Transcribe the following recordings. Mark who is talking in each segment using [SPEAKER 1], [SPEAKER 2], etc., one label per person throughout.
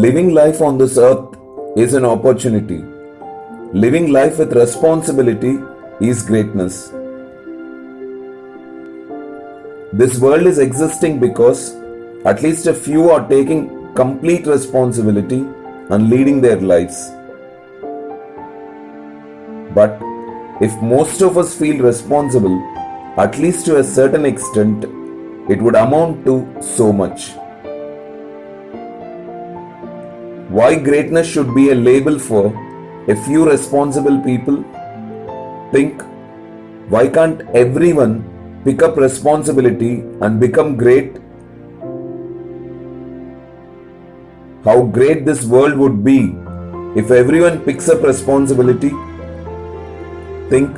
[SPEAKER 1] Living life on this earth is an opportunity. Living life with responsibility is greatness. This world is existing because at least a few are taking complete responsibility and leading their lives. But if most of us feel responsible, at least to a certain extent, it would amount to so much. Why greatness should be a label for a few responsible people? Think, why can't everyone pick up responsibility and become great? How great this world would be if everyone picks up responsibility? Think,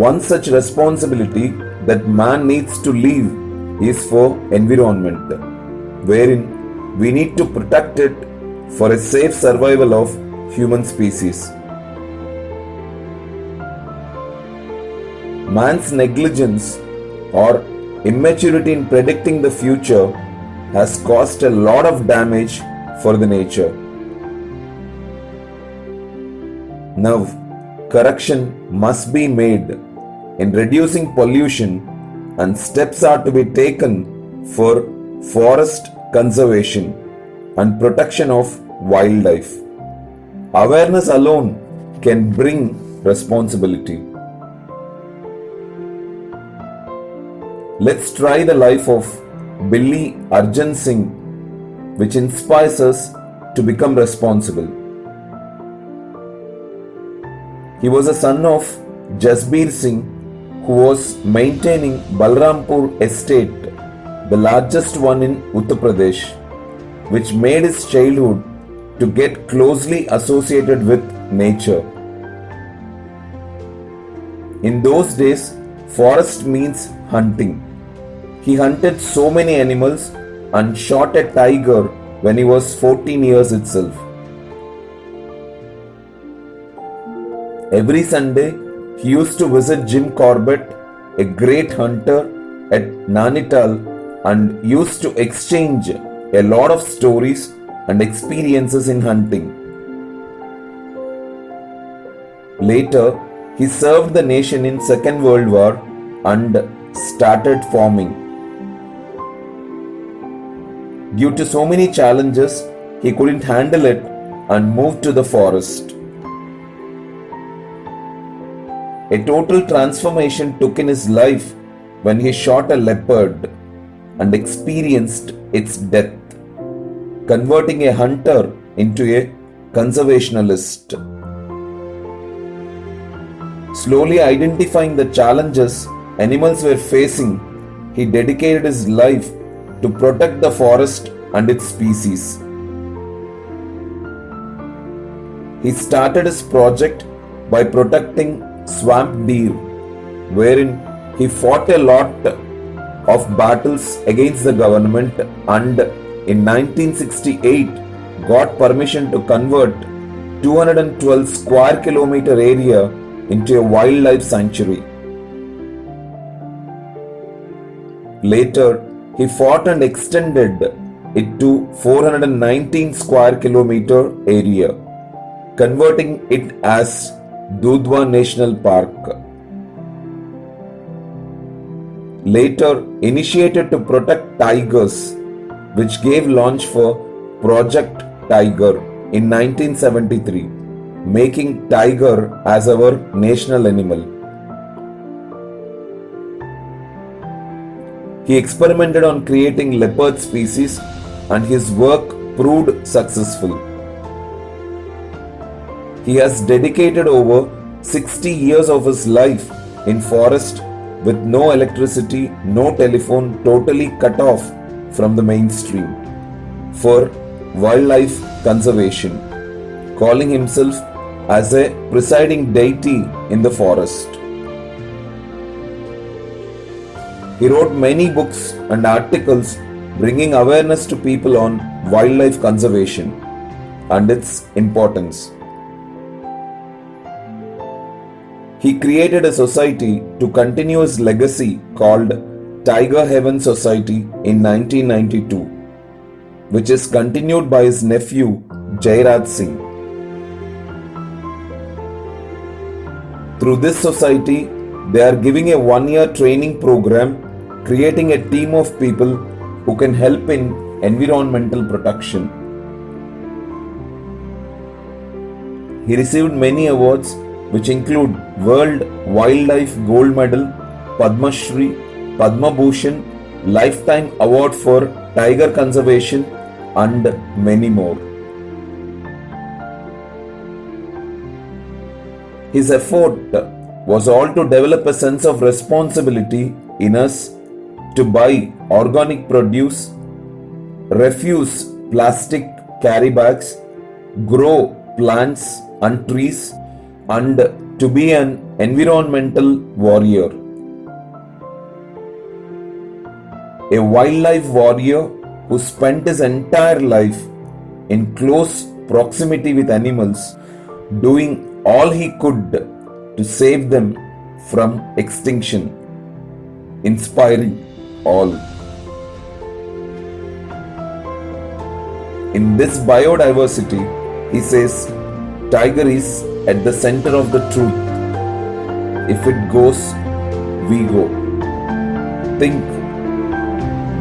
[SPEAKER 1] one such responsibility that man needs to live is for environment, wherein we need to protect it for a safe survival of human species. Man's negligence or immaturity in predicting the future has caused a lot of damage for the nature. Now, correction must be made in reducing pollution, and steps are to be taken for forest conservation and protection of wildlife. Awareness alone can bring responsibility. Let's try the life of Billy Arjan Singh, which inspires us to become responsible. He was a son of Jasbir Singh, who was maintaining Balrampur estate, the largest one in Uttar Pradesh, which made his childhood to get closely associated with nature. In those days, forest means hunting. He hunted so many animals and shot a tiger when he was 14 years itself. Every Sunday, he used to visit Jim Corbett, a great hunter at Nainital, and used to exchange a lot of stories and experiences in hunting. Later, he served the nation in Second World War and started farming. Due to so many challenges, he couldn't handle it and moved to the forest. A total transformation took in his life when he shot a leopard and experienced its death, converting a hunter into a conservationalist. Slowly identifying the challenges animals were facing, he dedicated his life to protect the forest and its species. He started his project by protecting swamp deer, wherein he fought a lot of battles against the government, and in 1968 got permission to convert 212 square kilometer area into a wildlife sanctuary. Later, he fought and extended it to 419 square kilometer area, converting it as Dudhwa National Park. Later initiated to protect tigers, which gave launch for Project Tiger in 1973, making tiger as our national animal. He experimented on creating leopard species, and his work proved successful. He has dedicated over 60 years of his life in forest with no electricity, no telephone, totally cut off from the mainstream, for wildlife conservation, calling himself as a presiding deity in the forest. He wrote many books and articles bringing awareness to people on wildlife conservation and its importance. He created a society to continue his legacy called Tiger Heaven Society in 1992, which is continued by his nephew Jairaj Singh. Through this society, they are giving a 1-year training program, creating a team of people who can help in environmental protection. He received many awards, which include World Wildlife Gold Medal, Padma Shri, Padma Bhushan, Lifetime Award for Tiger Conservation, and many more. His effort was all to develop a sense of responsibility in us to buy organic produce, refuse plastic carry bags, grow plants and trees, and to be an environmental warrior. A wildlife warrior who spent his entire life in close proximity with animals, doing all he could to save them from extinction, inspiring all. In this biodiversity, he says, tiger is at the center of the truth. If it goes, we go. Think,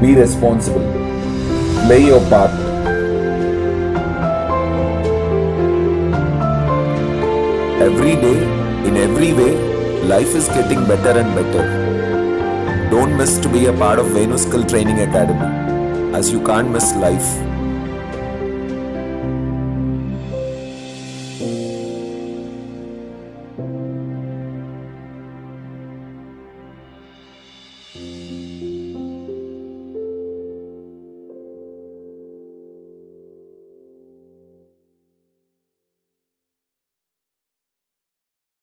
[SPEAKER 1] be responsible, play your part. Every day, in every way, life is getting better and better. Don't miss to be a part of Venu Skill Training Academy, as you can't miss life.